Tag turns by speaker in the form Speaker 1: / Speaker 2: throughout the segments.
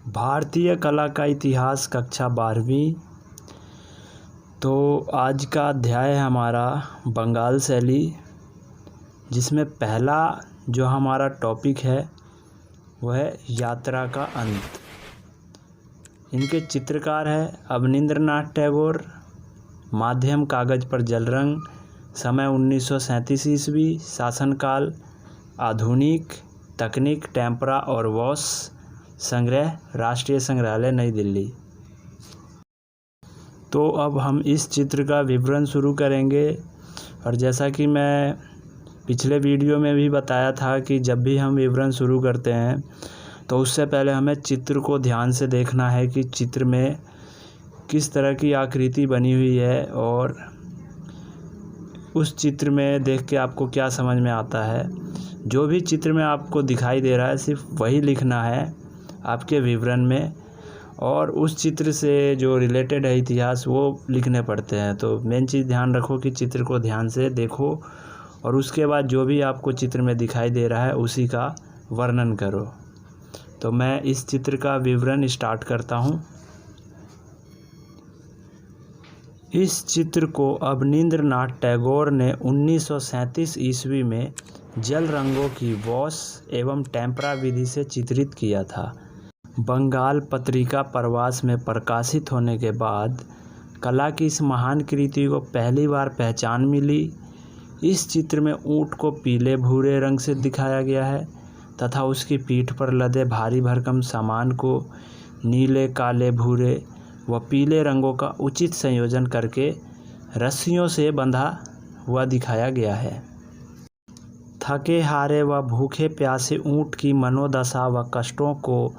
Speaker 1: भारतीय कला का इतिहास कक्षा 12वीं। तो आज का अध्याय है हमारा बंगाल शैली, जिसमें पहला जो हमारा टॉपिक है वह है यात्रा का अंत। इनके चित्रकार है अवनींद्रनाथ टैगोर। माध्यम कागज़ पर जल रंग। समय 1937 ईस्वी। शासनकाल आधुनिक तकनीक टेम्परा और वॉश। संग्रह राष्ट्रीय संग्रहालय नई दिल्ली। तो अब हम इस चित्र का विवरण शुरू करेंगे। और जैसा कि मैं पिछले वीडियो में भी बताया था कि जब भी हम विवरण शुरू करते हैं तो उससे पहले हमें चित्र को ध्यान से देखना है कि चित्र में किस तरह की आकृति बनी हुई है और उस चित्र में देख के आपको क्या समझ में आता है। जो भी चित्र में आपको दिखाई दे रहा है सिर्फ वही लिखना है आपके विवरण में, और उस चित्र से जो रिलेटेड है इतिहास वो लिखने पड़ते हैं। तो मेन चीज़ ध्यान रखो कि चित्र को ध्यान से देखो और उसके बाद जो भी आपको चित्र में दिखाई दे रहा है उसी का वर्णन करो। तो मैं इस चित्र का विवरण स्टार्ट करता हूँ। इस चित्र को अवनींद्रनाथ टैगोर ने 1937 ईस्वी में जल रंगों की वॉश एवं टेम्परा विधि से चित्रित किया था। बंगाल पत्रिका प्रवास में प्रकाशित होने के बाद कला की इस महान कृति को पहली बार पहचान मिली। इस चित्र में ऊंट को पीले भूरे रंग से दिखाया गया है तथा उसकी पीठ पर लदे भारी भरकम सामान को नीले, काले, भूरे व पीले रंगों का उचित संयोजन करके रस्सियों से बंधा हुआ दिखाया गया है। थके हारे व भूखे प्यासे ऊंट की मनोदशा व कष्टों को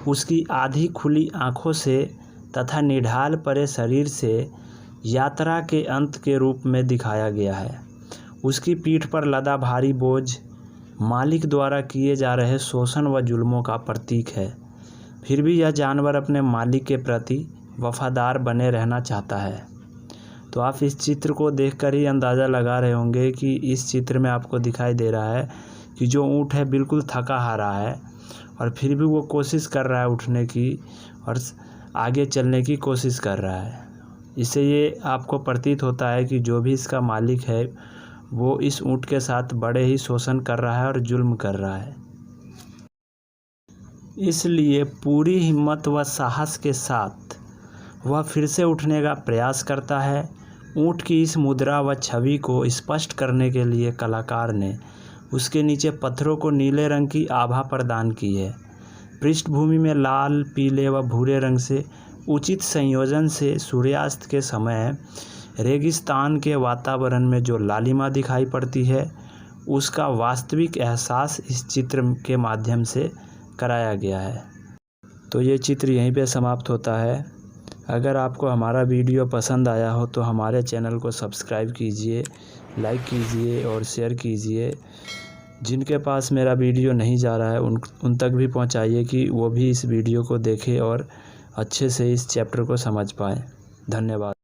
Speaker 1: उसकी आधी खुली आँखों से तथा निढाल परे शरीर से यात्रा के अंत के रूप में दिखाया गया है। उसकी पीठ पर लदा भारी बोझ मालिक द्वारा किए जा रहे शोषण व जुल्मों का प्रतीक है। फिर भी यह जानवर अपने मालिक के प्रति वफादार बने रहना चाहता है। तो आप इस चित्र को देखकर ही अंदाज़ा लगा रहे होंगे कि इस चित्र में आपको दिखाई दे रहा है कि जो ऊँट है बिल्कुल थका हारा है और फिर भी वो कोशिश कर रहा है उठने की और आगे चलने की कोशिश कर रहा है। इससे ये आपको प्रतीत होता है कि जो भी इसका मालिक है वो इस ऊँट के साथ बड़े ही शोषण कर रहा है और जुल्म कर रहा है। इसलिए पूरी हिम्मत व साहस के साथ वह फिर से उठने का प्रयास करता है। ऊँट की इस मुद्रा व छवि को स्पष्ट करने के लिए कलाकार ने उसके नीचे पत्थरों को नीले रंग की आभा प्रदान की है। पृष्ठभूमि में लाल, पीले व भूरे रंग से उचित संयोजन से सूर्यास्त के समय रेगिस्तान के वातावरण में जो लालिमा दिखाई पड़ती है उसका वास्तविक एहसास इस चित्र के माध्यम से कराया गया है। तो ये चित्र यहीं पे समाप्त होता है। अगर आपको हमारा वीडियो पसंद आया हो तो हमारे चैनल को सब्सक्राइब कीजिए, लाइक कीजिए और शेयर कीजिए। जिनके पास मेरा वीडियो नहीं जा रहा है उन तक भी पहुंचाइए कि वो भी इस वीडियो को देखें और अच्छे से इस चैप्टर को समझ पाएँ। धन्यवाद।